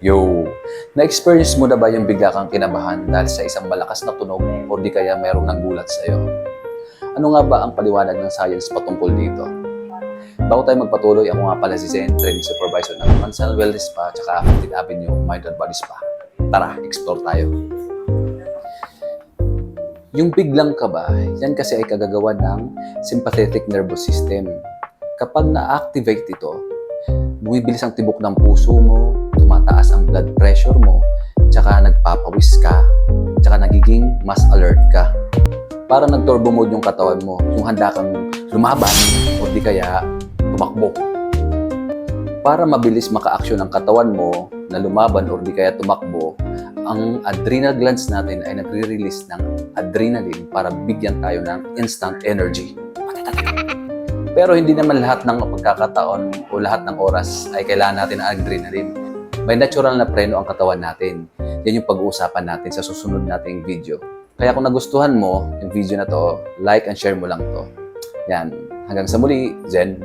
Yo, na-experience mo na ba yung bigla kang kinabahan dahil sa isang malakas na tunog o di kaya mayroong nanggulat sa'yo? Ano nga ba ang paliwanag ng science patungkol dito? Bago tayo magpatuloy, ako nga pala si Zen, training supervisor ng Mansal Wellness Spa at Active Avenue Mind and Body Spa. Tara, explore tayo. Yung biglang kaba, yan kasi ay kagagawa ng sympathetic nervous system. Kapag na-activate ito, bumibilis ang tibok ng puso mo, tumataas ang blood pressure mo, tsaka nagpapawis ka, tsaka nagiging mas alert ka. Para nag-turbo mode yung katawan mo, yung handa kang lumaban o di kaya tumakbo. Para mabilis maka-action ang katawan mo na lumaban o di kaya tumakbo, ang adrenal glands natin ay nagre-release ng adrenaline para bigyan tayo ng instant energy. Pero hindi naman lahat ng pagkakataon o lahat ng oras ay kailangan natin ng adrenaline. May natural na preno ang katawan natin. Yan yung pag-uusapan natin sa susunod nating video. Kaya kung nagustuhan mo yung video na to, like and share mo lang to. Yan. Hanggang sa muli, Zen.